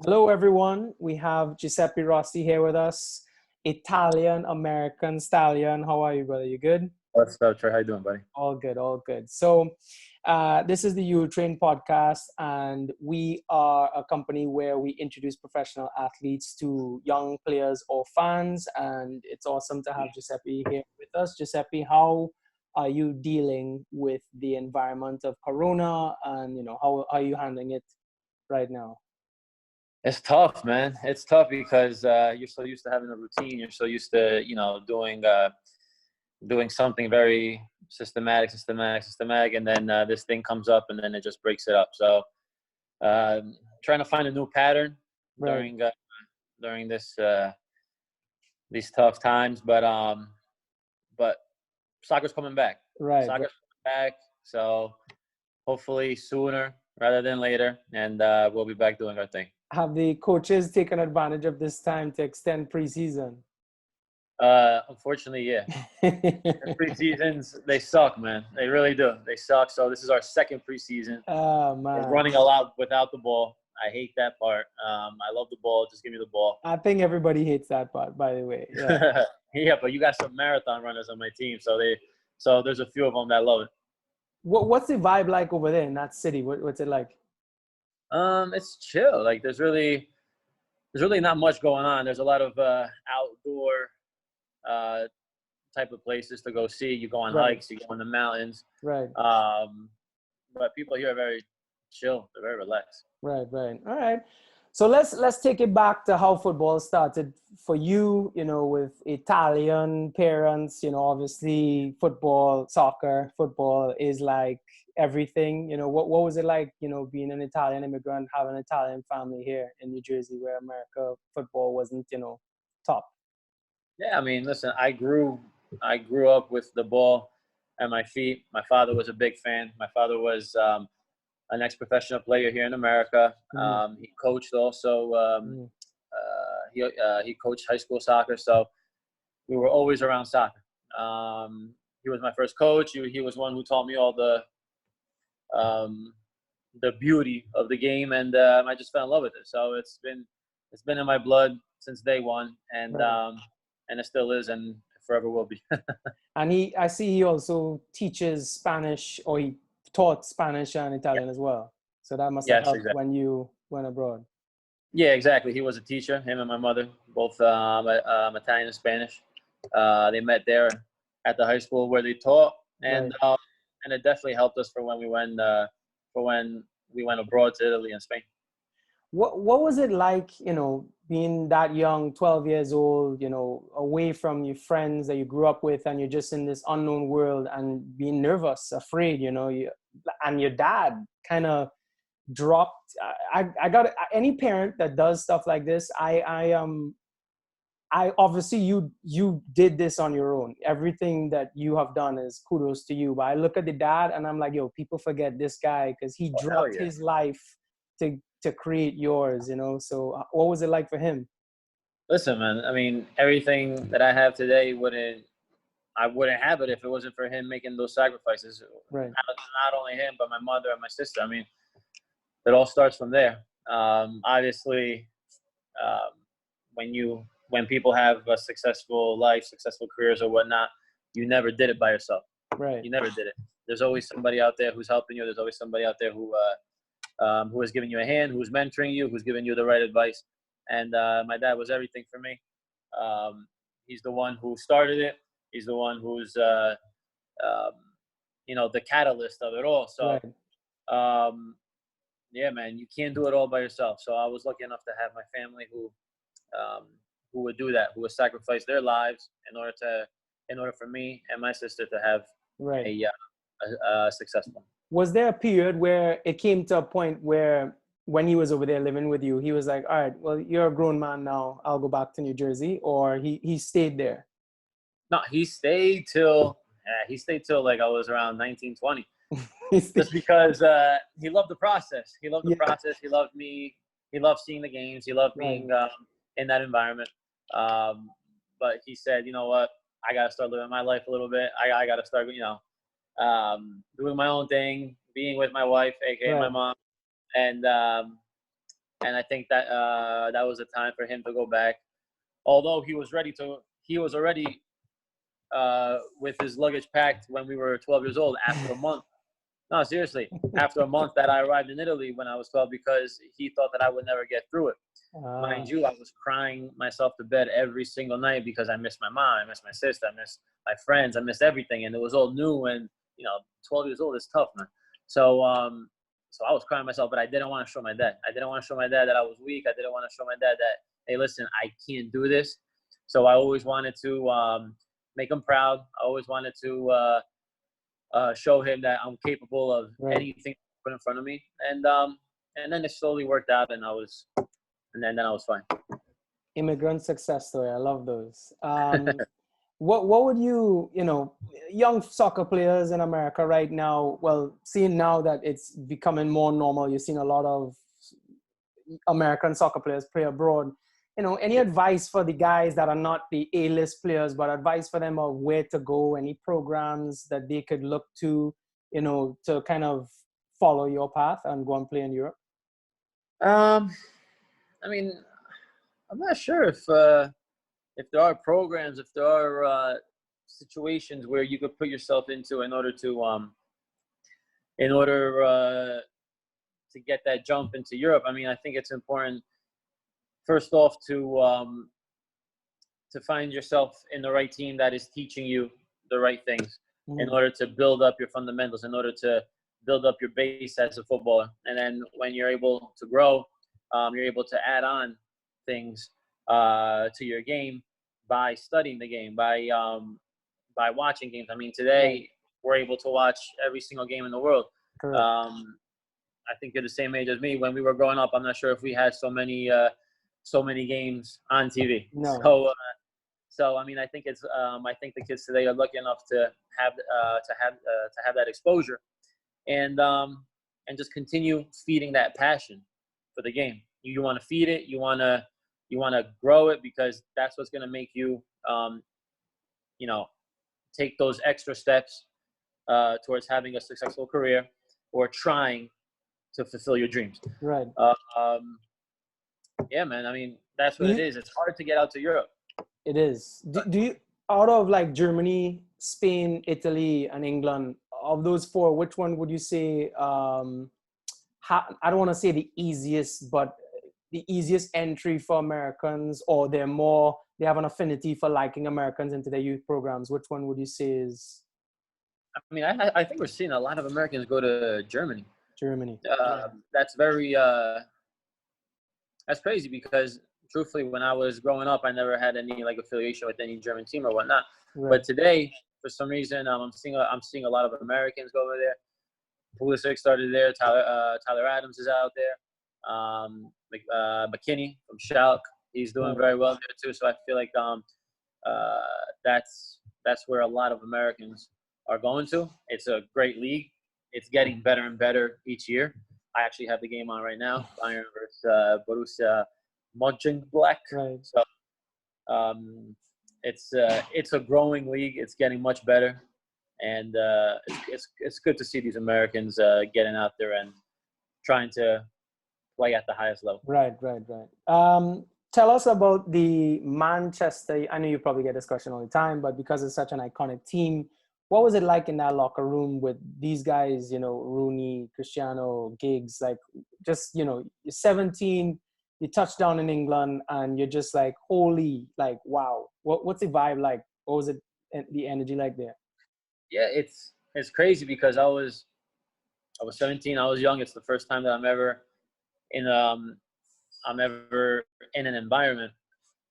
Hello, everyone. We have Giuseppe Rossi here with us, Italian American stallion. How are you, brother? You good? What's up, Trey? How you doing, buddy? All good, all good. So, this is the You Train podcast, and we are a company where we introduce professional athletes to young players or fans. And it's awesome to have Giuseppe here with us. Giuseppe, how are you dealing with the environment of Corona, and how are you handling it right now? It's tough, man. It's tough because you're so used to having a routine. You're so used to, doing something very systematic, and then this thing comes up, and then it just breaks it up. So, trying to find a new pattern Right. during this these tough times, but soccer's coming back. Right. Soccer's coming back, so hopefully sooner rather than later, and we'll be back doing our thing. Have the coaches taken advantage of this time to extend preseason? Unfortunately, yeah. The preseasons, they suck, man. They really do. They suck. So this is our second preseason. Oh, man. We're running a lot without the ball. I hate that part. I love the ball. Just give me the ball. I think everybody hates that part, by the way. Yeah, yeah, but you got some marathon runners on my team, so there's a few of them that love it. What's the vibe like over there in that city? What's it like? It's chill. Like there's really not much going on. There's a lot of outdoor type of places to go see. You go on hikes, you go in the mountains. Right. But people here are very chill. They're very relaxed. Right. All right. So let's take it back to how football started for you, with Italian parents, obviously soccer, football is like everything. What was it like, being an Italian immigrant, having an Italian family here in New Jersey where America football wasn't, top? Yeah, I mean, listen, I grew up with the ball at my feet. My father was a big fan. My father was an ex-professional player here in America. He coached also. He coached high school soccer, so we were always around soccer. He was my first coach. He was one who taught me all the beauty of the game, and I just fell in love with it. So it's been in my blood since day one, and it still is, and forever will be. And I see he also teaches Spanish, or he taught Spanish and Italian as well. So that must have helped when you went abroad. Yeah, exactly. He was a teacher. Him and my mother, both Italian and Spanish. They met there at the high school where they taught, and it definitely helped us for when we went abroad to Italy and Spain. What was it like, being that young, 12 years old, away from your friends that you grew up with, and you're just in this unknown world and being nervous, afraid, and your dad kind of dropped. I got any parent that does stuff like this. I obviously you did this on your own. Everything that you have done is kudos to you. But I look at the dad and I'm like, yo, people forget this guy because he dropped his life to create yours, So what was it like for him? Listen, man, I mean, everything that I have today I wouldn't have it if it wasn't for him making those sacrifices. Right. Not only him, but my mother and my sister. I mean, it all starts from there. Obviously, when people have a successful life, successful careers or whatnot, you never did it by yourself. Right. You never did it. There's always somebody out there who's helping you. There's always somebody out there who is giving you a hand, who's mentoring you, who's giving you the right advice. And my dad was everything for me. He's the one who started it. He's the one who's, the catalyst of it all. So, yeah, man, you can't do it all by yourself. So I was lucky enough to have my family who would do that, who would sacrifice their lives in order for me and my sister to have a successful. Was there a period where it came to a point where when he was over there living with you, he was like, all right, well, you're a grown man now, I'll go back to New Jersey, or he stayed there? No, he stayed till like I was around 19, 20. Just because he loved the process. He loved the process. He loved me. He loved seeing the games. He loved being in that environment. But he said, you know what? I got to start living my life a little bit. I got to start, doing my own thing, being with my wife, aka my mom. And and I think that that was the time for him to go back. Although he was already with his luggage packed when we were 12 years old after a month. No, seriously, after a month that I arrived in Italy when I was 12 because he thought that I would never get through it. Mind you, I was crying myself to bed every single night because I missed my mom, I missed my sister, I missed my friends, I missed everything, and it was all new. And 12 years old is tough, man. So, so I was crying myself, but I didn't want to show my dad. I didn't want to show my dad that I was weak. I didn't want to show my dad that, hey, listen, I can't do this. So I always wanted to make him proud. I always wanted to show him that I'm capable of anything put in front of me. And then it slowly worked out, and then I was fine. Immigrant success story. I love those. What would you young soccer players in America right now, well, seeing now that it's becoming more normal, you're seeing a lot of American soccer players play abroad. Any advice for the guys that are not the A-list players, but advice for them of where to go, any programs that they could look to, to kind of follow your path and go and play in Europe? I mean, I'm not sure if there are programs, if there are situations where you could put yourself into in order to get that jump into Europe. I mean, I think it's important, first off, to find yourself in the right team that is teaching you the right things in order to build up your fundamentals, in order to build up your base as a footballer. And then when you're able to grow, you're able to add on things to your game by studying the game, by watching games. I mean, today we're able to watch every single game in the world. I think you're the same age as me. When we were growing up, I'm not sure if we had so many games on TV. No. So I mean, I think I think the kids today are lucky enough to have that exposure, and just continue feeding that passion for the game. You want to feed it. You want to grow it, because that's what's going to make you take those extra steps towards having a successful career or trying to fulfill your dreams. Right. Yeah, man. I mean, that's what it is. It's hard to get out to Europe. It is. Do you, out of like Germany, Spain, Italy, and England, of those four, which one would you say, I don't want to say the easiest, but the easiest entry for Americans, or they have an affinity for liking Americans into their youth programs? Which one would you say is? I mean, I think we're seeing a lot of Americans go to Germany. That's very, that's crazy, because truthfully, when I was growing up, I never had any like affiliation with any German team or whatnot. Right. But today, for some reason, I'm seeing a lot of Americans go over there. Pulisic started there. Tyler Adams is out there. McKinney from Schalke, he's doing very well there too. So I feel like that's where a lot of Americans are going to. It's a great league. It's getting better and better each year. I actually have the game on right now, Bayern versus Borussia Mönchengladbach. Right. So it's a growing league. It's getting much better, and it's good to see these Americans getting out there and trying to play at the highest level. Right. Tell us about the Manchester. I know you probably get this question all the time, but because it's such an iconic team, what was it like in that locker room with these guys, Rooney, Cristiano, Giggs, like just, you're 17, you touch down in England and you're just like, holy, like, wow. What's the vibe like? What was it, the energy like there? Yeah, it's crazy, because I was 17, I was young. It's the first time that I'm ever in an environment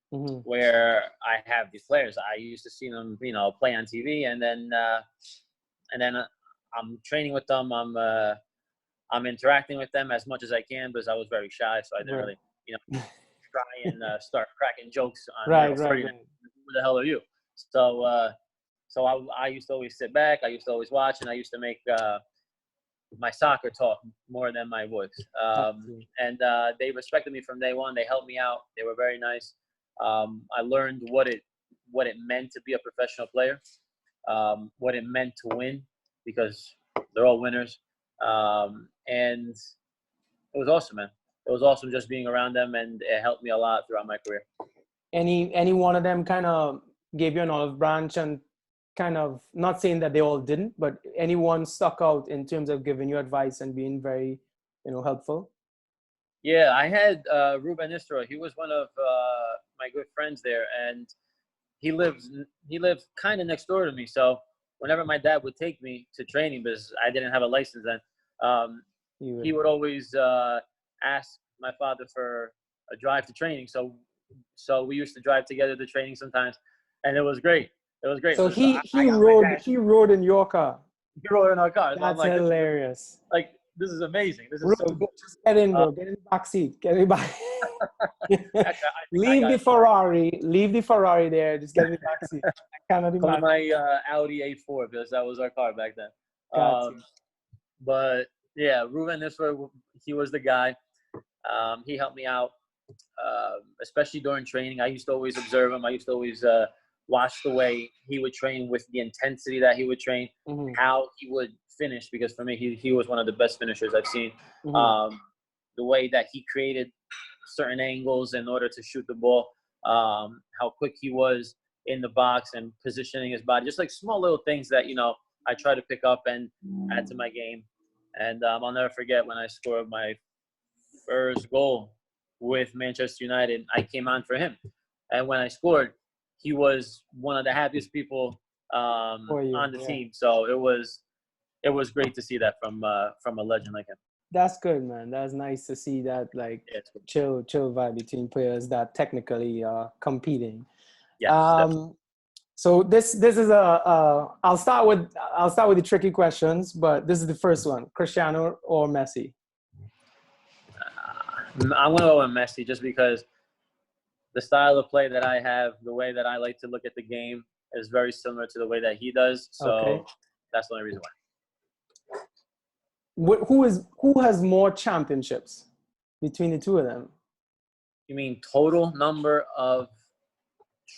where I have these players. I used to see them, play on TV, and then I'm training with them. I'm interacting with them as much as I can, because I was very shy, so I didn't really, try and start cracking jokes on right. Who the hell are you? So I used to always sit back. I used to always watch, and I used to make my soccer talk more than my voice. And they respected me from day one. They helped me out. They were very nice. I learned what it meant to be a professional player, what it meant to win, because they're all winners. And it was awesome, man. it was awesome just being around them, and it helped me a lot throughout my career. Any one of them kind of gave you an olive branch, and kind of, not saying that they all didn't, but anyone stuck out in terms of giving you advice and being very, helpful? Yeah, I had Ruben Nistelrooy. He was one of my good friends there, and he lived kind of next door to me. So whenever my dad would take me to training, because I didn't have a license then, he would always ask my father for a drive to training. So we used to drive together to training sometimes, and it was great. It was great. So I he got my dad. rode in your car. He rode in our car. So I'm That's like, hilarious. this is amazing. This is Ruben, so cool. just get in, bro. Get in the back seat. Get in the back. Leave the Ferrari there. Just get in the back seat. I cannot imagine. My Audi A4, because that was our car back then. Gotcha. But yeah, Ruben Nistelrooy, he was the guy. He helped me out, especially during training. I used to always observe him. I used to always watch the way he would train, with the intensity that he would train, how he would finish, because for me, he was one of the best finishers I've seen. The way that he created certain angles in order to shoot the ball, how quick he was in the box and positioning his body, just like small little things that, I try to pick up and add to my game. And I'll never forget when I scored my first goal with Manchester United. I came on for him, and when I scored, he was one of the happiest people on the team. So it was great to see that from a legend like him. That's good, man. That's nice to see that, like, chill vibe between players that technically are competing. Yeah. So this is I'll start with the tricky questions, but this is the first one: Cristiano or Messi? I'm gonna go with Messi, just because the style of play that I have, the way that I like to look at the game, is very similar to the way that he does. So that's the only reason why. Who has more championships between the two of them? You mean total number of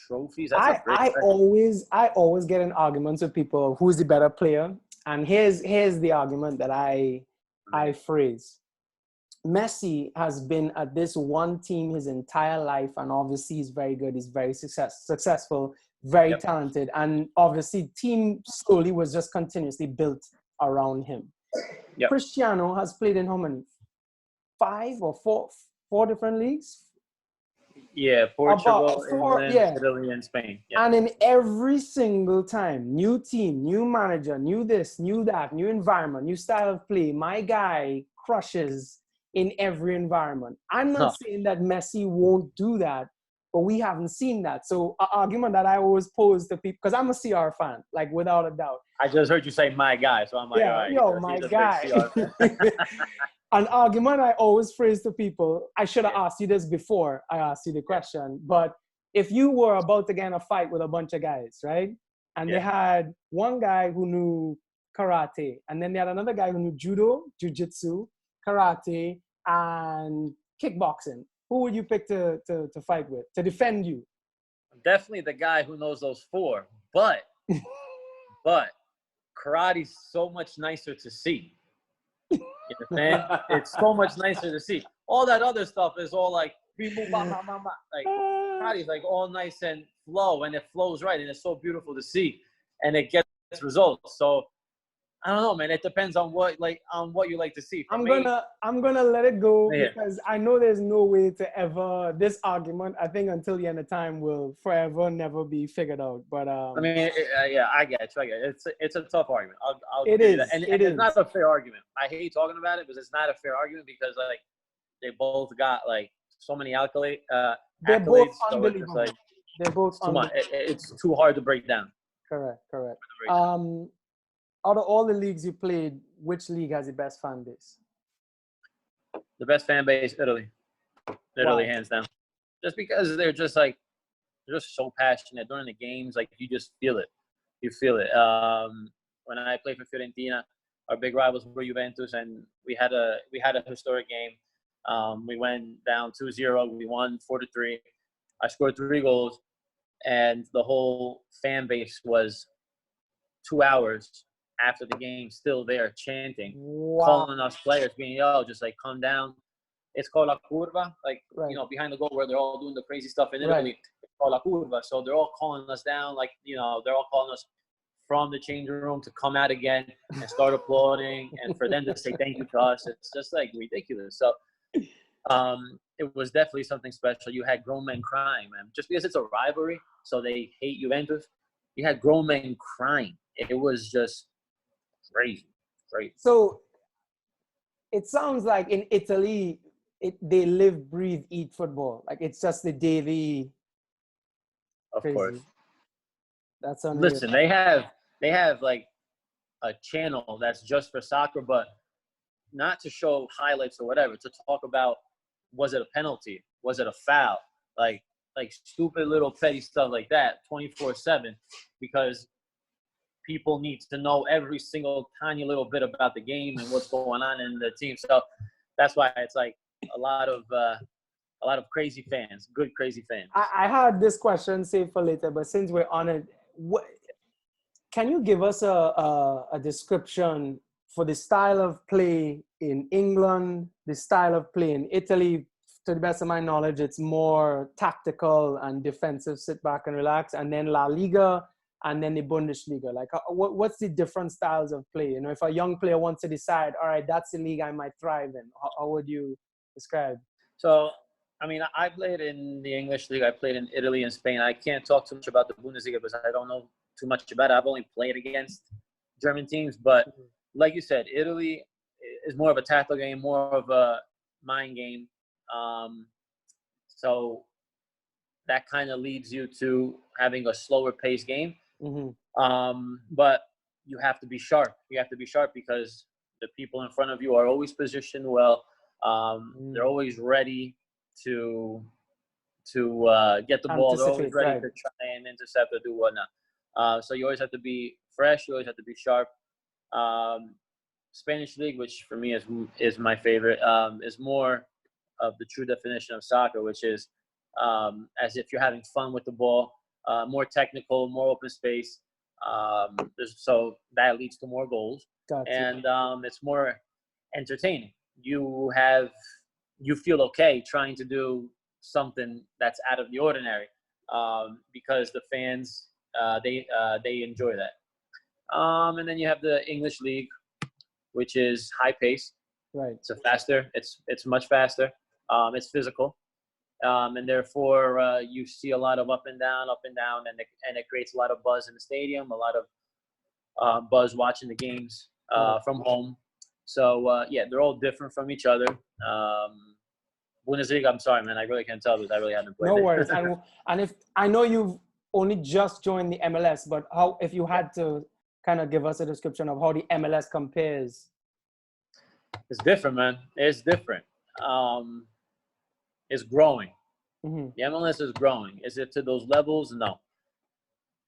trophies? I always get in arguments with people who's the better player, and here's the argument that I phrase. Messi has been at this one team his entire life, and obviously he's very good. He's very successful, very talented, and obviously team slowly was just continuously built around him. Cristiano has played in how many? 5 or 4 different leagues? Yeah, Portugal, England, Italy, and Spain. Yeah. And in every single time, new team, new manager, new this, new that, new environment, new style of play, my guy crushes in every environment. I'm not saying that Messi won't do that, but we haven't seen that. So an argument that I always pose to people, because I'm a CR fan, like, without a doubt. I just heard you say my guy, so I'm like, all right, my guy. An argument I always phrase to people, I should have asked you this before I asked you the question, but if you were about to get in a fight with a bunch of guys, right? And they had one guy who knew karate, and then they had another guy who knew judo, jiu-jitsu, karate, and kickboxing. Who would you pick to fight with, to defend you? Definitely the guy who knows those 4, but karate's so much nicer to see. You understand? It's so much nicer to see. All that other stuff is all like, like, karate's like all nice and flow, and it flows right, and it's so beautiful to see, and it gets results. So I don't know, man. It depends on what you like to see. I'm gonna let it go because I know there's no way to ever, this argument, I think until the end of time, will forever never be figured out. But I mean, I get it. It's a tough argument. I'll it is, that. And it's not a fair argument. I hate talking about it because it's not a fair argument, because like they both got like so many accolades. They're both unbelievable. They're both unbelievable. It's too hard to break down. Correct. Out of all the leagues you played, which league has the best fan base? The best fan base, Italy. Italy, hands down. Just because they're just so passionate during the games. Like, you just feel it. You feel it. When I played for Fiorentina, our big rivals were Juventus, and we had a historic game. We went down 2-0. We won 4-3. I scored 3 goals, and the whole fan base was 2 hours after the game still there chanting, calling us players, being, just like, come down. it's called la curva, like, Right. you know, behind the goal where they're all doing the crazy stuff in Right. Italy. It's called la curva. So they're all calling us down, like, you know, they're all calling us from the changing room to come out again and start applauding, and for them to say thank you to us. It's just like ridiculous. So it was definitely something special. You had grown men crying, man, just because it's a rivalry. So they hate Juventus. You had grown men crying. It was just crazy. So it sounds like in Italy, they live, breathe, eat football. Like it's just the daily. Of Crazy. course. That's unreal. Listen, they have like a channel that's just for soccer, but not to show highlights or whatever, to talk about, was it a penalty? Was it a foul? Like stupid little petty stuff like that 24/7, because people need to know every single tiny little bit about the game and what's going on in the team. So that's why it's like a lot of crazy fans, good crazy fans. I had this question saved for later, but since we're on it, can you give us a description for the style of play in England, the style of play in Italy? To the best of my knowledge, it's more tactical and defensive, sit back and relax, and then La Liga, and then the Bundesliga. Like, what's the different styles of play? You know, if a young player wants to decide, all right, that's the league I might thrive in, how would you describe? So, I mean, I played in the English league. I played in Italy and Spain. I can't talk too much about the Bundesliga because I don't know too much about it. I've only played against German teams. But like you said, Italy is more of a tactical game, more of a mind game. So that kind of leads you to having a slower paced game. But you have to be sharp. You have to be sharp because the people in front of you are always positioned well. They're always ready to get the ball. They're always ready to try and intercept or do whatnot. So you always have to be fresh. You always have to be sharp. Spanish league, which for me is my favorite, is more of the true definition of soccer, which is as if you're having fun with the ball, more technical, more open space. So that leads to more goals. Gotcha. And it's more entertaining. You feel okay trying to do something that's out of the ordinary, because the fans they enjoy that. And then you have the English league, which is high pace. Right. It's much faster. It's physical, and therefore you see a lot of up and down, and it creates a lot of buzz in the stadium, a lot of buzz watching the games from home. So yeah, they're all different from each other. Bundesliga, I'm sorry, man, I really can't tell because I really haven't played. No worries. And if I know you've only just joined the MLS, but if you had to kind of give us a description of how the MLS compares? It's different, man. It's different. It's growing. The MLS is growing. Is it to those levels? No.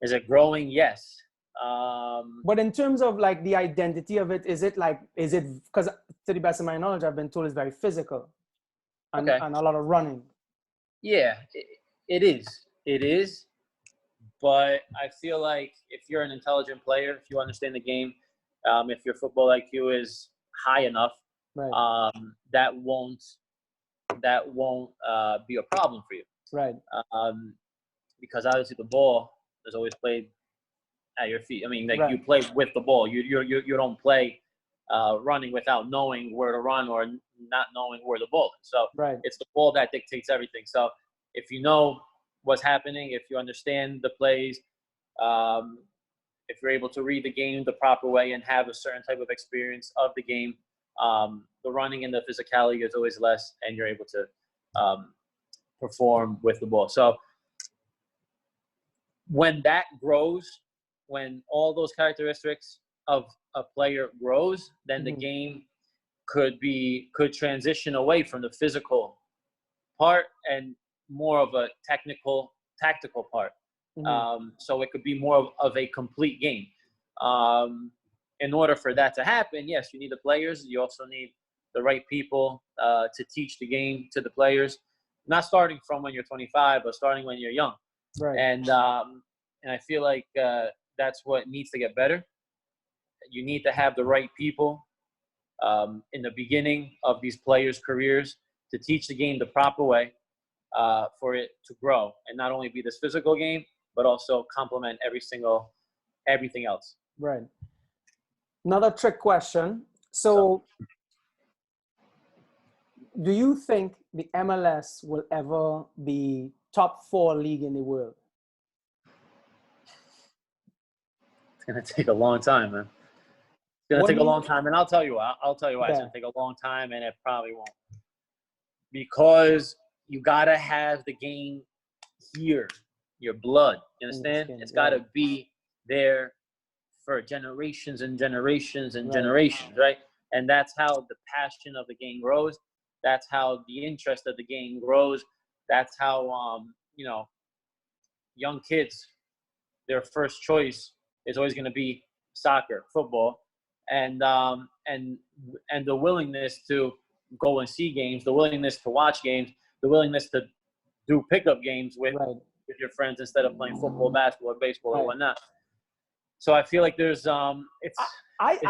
Is it growing? Yes. But in terms of like the identity of it, is it because to the best of my knowledge, I've been told it's very physical and a lot of running. Yeah, it is. It is. But I feel like if you're an intelligent player, if you understand the game, if your football IQ is high enough, right. That won't be a problem for you. Right. Because obviously the ball is always played at your feet. I mean, like right. You play with the ball. You don't play running without knowing where to run or not knowing where the ball is. So right. It's the ball that dictates everything. So if you know what's happening, if you understand the plays, if you're able to read the game the proper way and have a certain type of experience of the game, the running and the physicality is always less, and you're able to perform with the ball. So when that grows, when all those characteristics of a player grows, then the game could transition away from the physical part and more of a tactical part. So it could be more of a complete game. In order for that to happen, yes, you need the players. You also need the right people to teach the game to the players. Not starting from when you're 25, but starting when you're young. Right. And I feel like that's what needs to get better. You need to have the right people in the beginning of these players' careers to teach the game the proper way for it to grow and not only be this physical game, but also complement everything else. Right. Another trick question. So, do you think the MLS will ever be top 4 league in the world? It's going to take a long time, man. It's going to take a long time, and I'll tell you why. It's going to take a long time, and it probably won't. Because you got to have the game here, your blood. You understand? It's got to be there for generations and generations and generations, right? And that's how the passion of the game grows. That's how the interest of the game grows. That's how, young kids, their first choice is always going to be soccer, football, and the willingness to go and see games, the willingness to watch games, the willingness to do pickup games with your friends instead of playing football, basketball, or baseball, or whatnot. So I feel like there's it's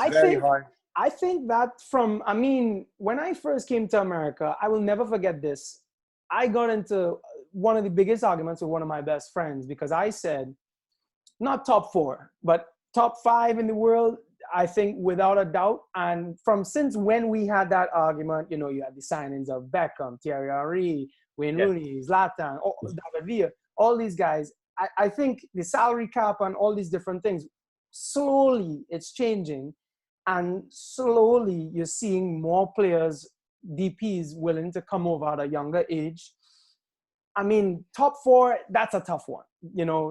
very hard. I think that when I first came to America, I will never forget this. I got into one of the biggest arguments with one of my best friends because I said, not top 4, but top 5 in the world, I think without a doubt. And since when we had that argument, you had the signings of Beckham, Thierry Henry, Wayne Rooney, Zlatan, David Villa, all these guys. I think the salary cap and all these different things, slowly it's changing. And slowly you're seeing more players, DPs, willing to come over at a younger age. I mean, top 4, that's a tough one.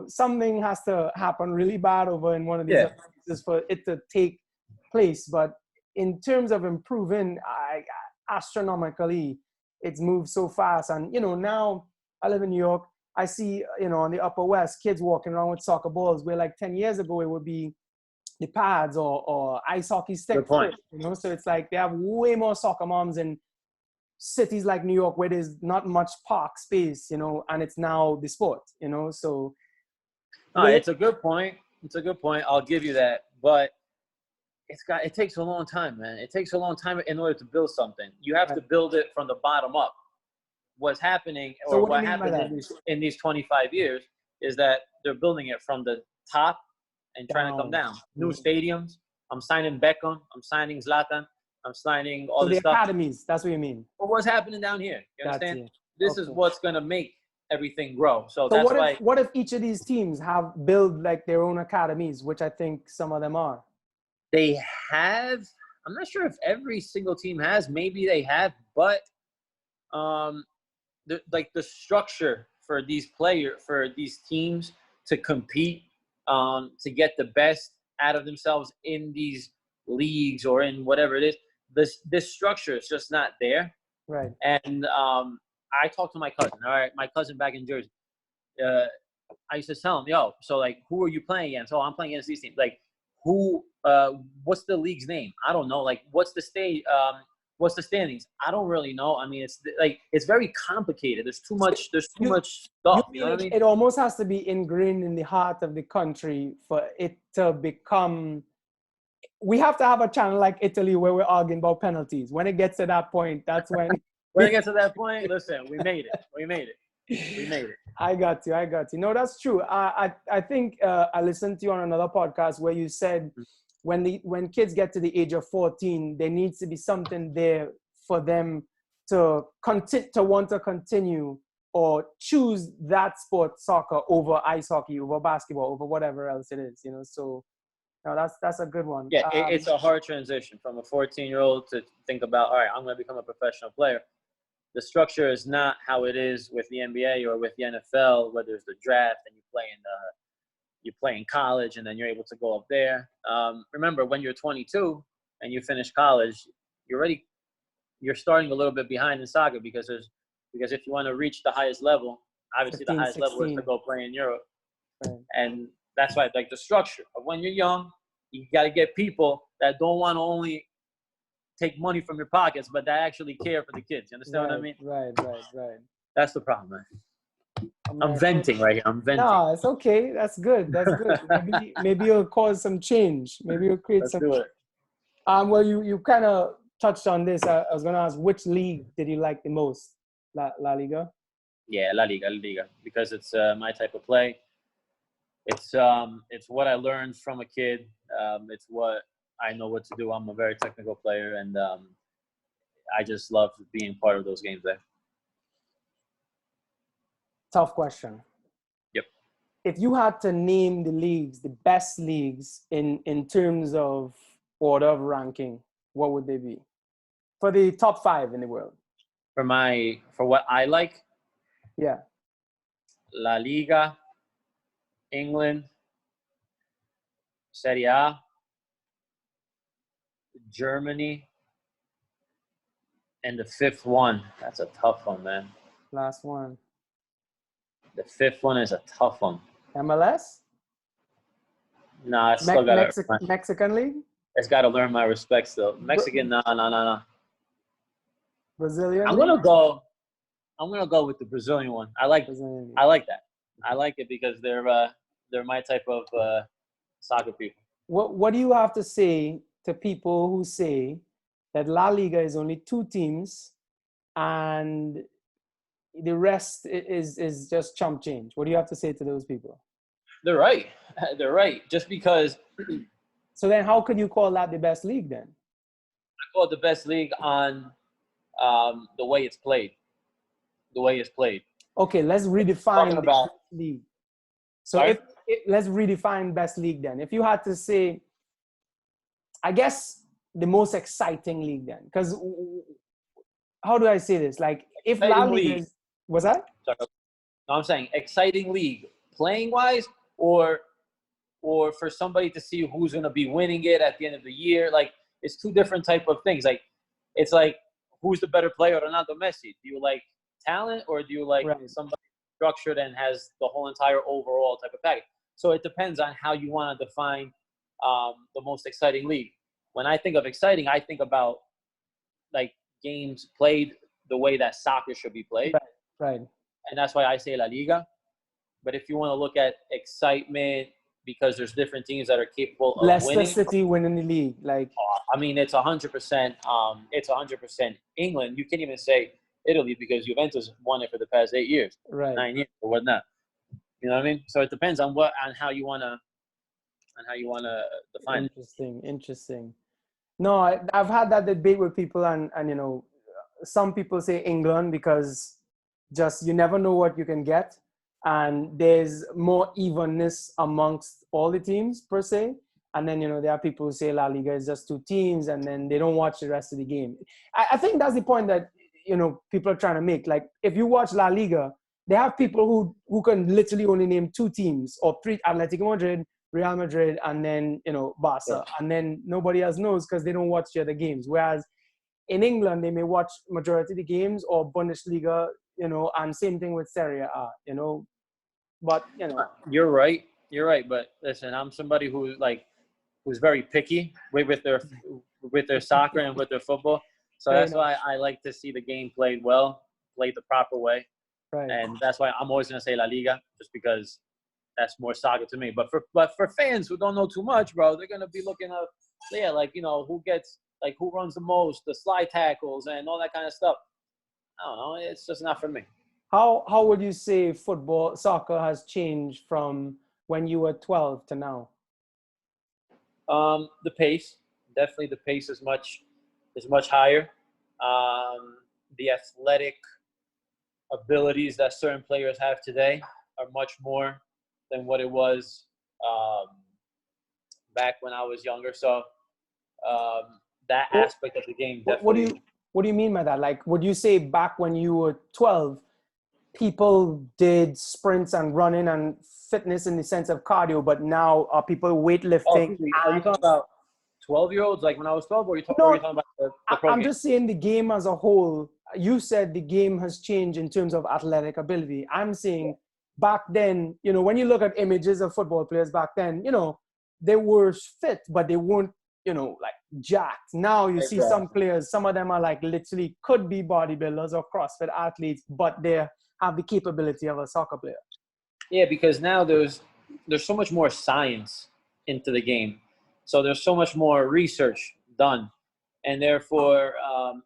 Something has to happen really bad over in one of these places for it to take place. But in terms of improving, astronomically, it's moved so fast. And, now I live in New York. I see, on the Upper West, kids walking around with soccer balls where like 10 years ago, it would be the pads or ice hockey sticks. So it's like they have way more soccer moms in cities like New York where there's not much park space, and it's now the sport, so. It's a good point. I'll give you that. But it takes a long time, man. It takes a long time in order to build something. You have to build it from the bottom up. What's happening or what happened in these 25 years is that they're building it from the top and trying to come down. New stadiums. I'm signing Beckham. I'm signing Zlatan. I'm signing all this stuff. Academies. That's what you mean. But what's happening down here? You understand? This is what's going to make everything grow. So that's what if each of these teams have built like their own academies, which I think some of them are? They have. I'm not sure if every single team has. Maybe they have, but the structure for these teams to compete, to get the best out of themselves in these leagues or in whatever it is, this structure is just not there. Right. And I talked to my cousin. All right, my cousin back in Jersey. I used to tell him, yo, so like, who are you playing against? Oh, I'm playing against these teams. Like, who? What's the league's name? I don't know. Like, what's the standings? I don't really know. I mean, it's very complicated. There's too much stuff. You know what I mean? It almost has to be ingrained in the heart of the country for it to become. We have to have a channel like Italy where we're arguing about penalties. When it gets to that point, that's when. When it gets to that point, listen, we made it. I got you. No, that's true. I think I listened to you on another podcast where you said when kids get to the age of 14, there needs to be something there for them to want to continue or choose that sport, soccer, over ice hockey, over basketball, over whatever else it is. So no, that's a good one. Yeah, it's a hard transition from a 14-year-old to think about, all right, I'm going to become a professional player. The structure is not how it is with the NBA or with the NFL, where there's the draft and you play in college and then you're able to go up there. Remember, when you're 22 and you finish college, you're starting a little bit behind in soccer because if you want to reach the highest level, obviously 15, the highest 16. level is to go play in Europe. Right. And that's why, like, the structure of when you're young, you got to get people that don't want to only take money from your pockets, but that actually care for the kids. You understand what I mean? Right. That's the problem, man. I'm venting right here. I'm venting. No, it's okay. That's good. Maybe you'll cause some change. Maybe you'll create some. Let's do it. Well, you kind of touched on this, I was going to ask, which league did you like the most? La Liga? Yeah, La Liga, because it's my type of play. It's what I learned from a kid. It's what I know what to do. I'm a very technical player, and I just love being part of those games there. Tough question. Yep. If you had to name the leagues, the best leagues in terms of order of ranking, what would they be? For the top 5 in the world. For what I like? Yeah. La Liga, England, Serie A, Germany, and the 5th one. That's a tough one, man. Last one. The 5th one is a tough one. MLS? Nah, I still got to Mexican League? It's got to learn my respect still. Mexican, no. Brazilian I'm League? gonna go with the Brazilian one. I like that. I like it because they're my type of soccer people. What do you have to say to people who say that La Liga is only 2 teams and the rest is just chump change? What do you have to say to those people? They're right. They're right. Just because. So then how could you call that the best league then? I call it the best league on the way it's played. Okay, let's redefine the best league. So let's redefine best league then. If you had to say, I guess the most exciting league then, because how do I say this? Like if La Liga is, was that? Sorry. No, I'm saying exciting league, playing wise, or for somebody to see who's going to be winning it at the end of the year. Like it's 2 different type of things. Like it's like who's the better player, Ronaldo, Messi? Do you like talent, or do you like somebody structured and has the whole entire overall type of package? So it depends on how you want to define the most exciting league. When I think of exciting, I think about like games played the way that soccer should be played. Right. And that's why I say La Liga. But if you want to look at excitement, because there's different teams that are capable of Leicester winning. City winning the league, like. I mean, it's 100%. It's 100% England. You can't even say Italy because Juventus won it for the past 8 years, right? 9 years or whatnot. You know what I mean? So it depends on how you wanna define it. Interesting. No, I've had that debate with people, and you know, some people say England because just you never know what you can get, and there's more evenness amongst all the teams per se. And then, you know, there are people who say La Liga is just 2 teams and then they don't watch the rest of the game. I think that's the point that, you know, people are trying to make. Like, if you watch La Liga, they have people who can literally only name 2 teams or 3, Atletico Madrid, Real Madrid, and then, you know, Barca. Yeah. And then nobody else knows because they don't watch the other games. Whereas in England, they may watch majority of the games or Bundesliga, you know, and same thing with Serie A, you know. But, you know. You're right. But listen, I'm somebody who's very picky with their soccer and with their football. So that's why I like to see the game played the proper way. Right. And that's why I'm always going to say La Liga, just because that's more soccer to me. But for fans who don't know too much, bro, they're going to be looking up, like, you know, who runs the most, the slide tackles and all that kind of stuff. I don't know. It's just not for me. How would you say soccer has changed from when you were 12 to now? The pace, definitely the pace is much higher. The athletic abilities that certain players have today are much more than what it was back when I was younger. So that aspect of the game definitely. What do you mean by that? Like, would you say back when you were 12, people did sprints and running and fitness in the sense of cardio, but now are people weightlifting? Are you talking about 12-year-olds like when I was 12, or are you talking about the pro I'm game? just saying the game as a whole. You said the game has changed in terms of athletic ability. I'm saying back then, you know, when you look at images of football players back then, you know, they were fit, but they weren't, you know, like jacked. Now you see some players, some of them are like literally could be bodybuilders or CrossFit athletes, but they have the capability of a soccer player. Yeah, because now there's so much more science into the game. So there's so much more research done. and therefore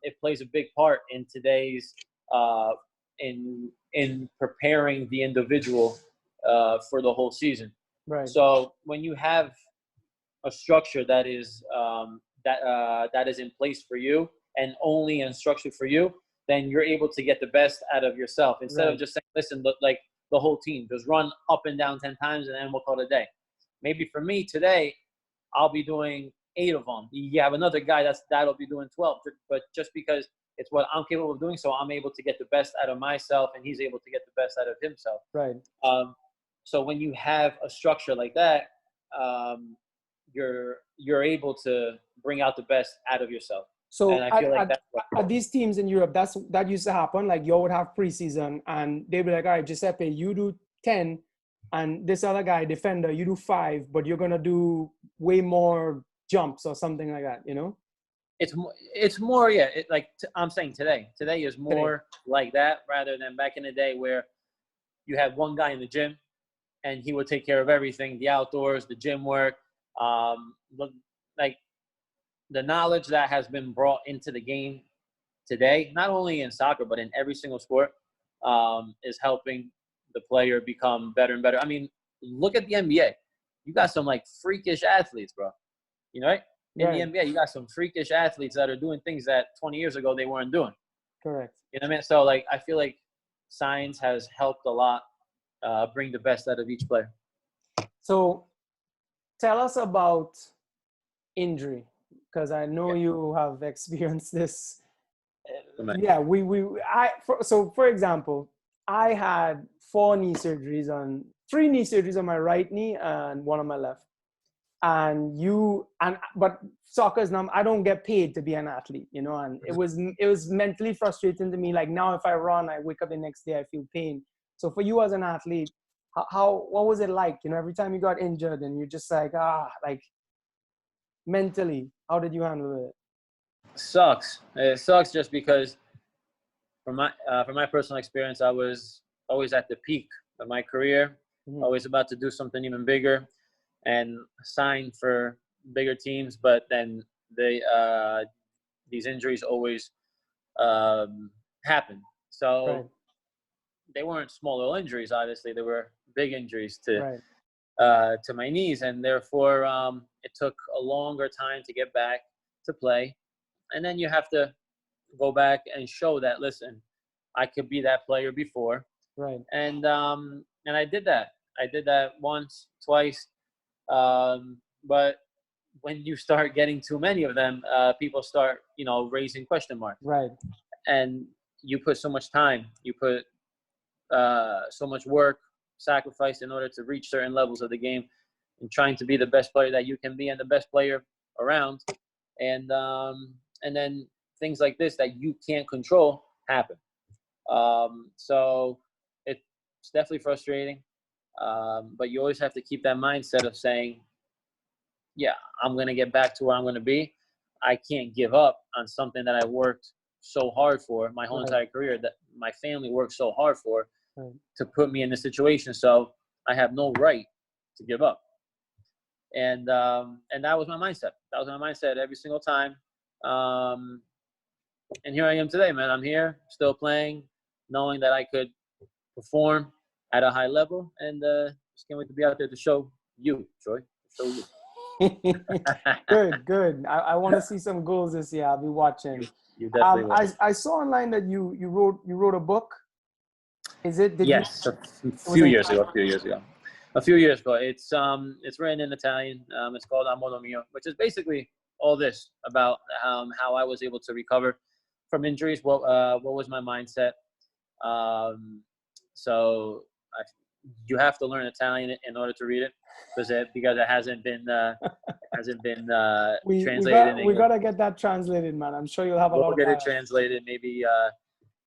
it plays a big part in today's in preparing the individual for the whole season. Right. So when you have a structure that is that is in place for you and only instructed for you, then you're able to get the best out of yourself instead of just saying, listen, look, like the whole team, just run up and down 10 times and then we'll call it a day. Maybe for me today, I'll be doing 8 of them. You have another guy that'll be doing 12, but just because it's what I'm capable of doing, so I'm able to get the best out of myself and he's able to get the best out of himself. Right. So when you have a structure like that, you're able to bring out the best out of yourself. So and I feel like at these teams in Europe, that used to happen. Like you would have preseason and they'd be like, all right, Giuseppe, you do 10 and this other guy, defender, you do 5, but you're going to do way more jumps or something like that, you know? It's more, yeah. I'm saying today is more like that rather than back in the day where you had one guy in the gym and he would take care of everything, the outdoors, the gym work, like the knowledge that has been brought into the game today, not only in soccer, but in every single sport, is helping the player become better and better. I mean, look at the NBA. You got some like freakish athletes, bro. You know, right? In the NBA, you got some freakish athletes that are doing things that 20 years ago they weren't doing. Correct. You know what I mean? So, like, I feel like science has helped a lot bring the best out of each player. So, tell us about injury, because I know you have experienced this. Yeah, for example, I had 3 knee surgeries on my right knee and 1 on my left. But soccer is not, I don't get paid to be an athlete, you know, and it was mentally frustrating to me. Like now, if I run, I wake up the next day, I feel pain. So for you as an athlete, what was it like? You know, every time you got injured and you're just like, like mentally, how did you handle it? Sucks. It sucks just because from my personal experience, I was always at the peak of my career, always about to do something even bigger and sign for bigger teams. But then these injuries always happen. So they weren't small little injuries. Obviously, they were big injuries to my knees, and therefore it took a longer time to get back to play. And then you have to go back and show that, listen, I could be that player before. Right. And I did that. I did that once, twice. But when you start getting too many of them, people start, raising question marks. Right. And you put so much time, you put so much work, sacrifice in order to reach certain levels of the game and trying to be the best player that you can be and the best player around. And then things like this that you can't control happen. So it's definitely frustrating. But you always have to keep that mindset of saying, yeah, I'm going to get back to where I'm going to be. I can't give up on something that I worked so hard for my whole entire career, that my family worked so hard for to put me in this situation. So I have no right to give up. And that was my mindset. That was my mindset every single time. And here I am today, man. I'm here still playing, knowing that I could perform at a high level, and just can't wait to be out there to show you, Troy. Show you. Good. I want to see some goals this year. I'll be watching. You definitely will. I saw online that you wrote a book. Is it? Yes, a few years ago. It's written in Italian. It's called A Modo Mio, which is basically all this about how I was able to recover from injuries. What was my mindset? So you have to learn Italian in order to read it because it hasn't been translated. We gotta get that translated, man. I'm sure you'll have a lot of. We'll get it translated. Maybe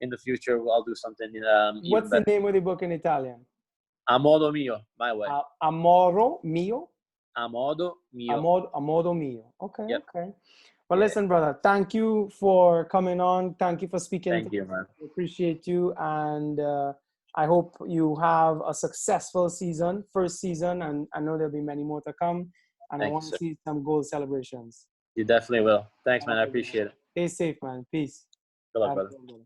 in the future I'll do something. What's the name of the book in Italian? A Modo Mio, my way. Amoro Mio. A Modo Mio. A Modo Mio. Okay. Yep. Okay. Well, listen, brother. Thank you for coming on. Thank you for speaking. Thank you, man. I appreciate you, and I hope you have a successful first season, and I know there'll be many more to come. And I want to see some goal celebrations. You definitely will. Thanks, All man. I right, man. appreciate it. Stay safe, man. Peace. Good luck, Have a brother. good one.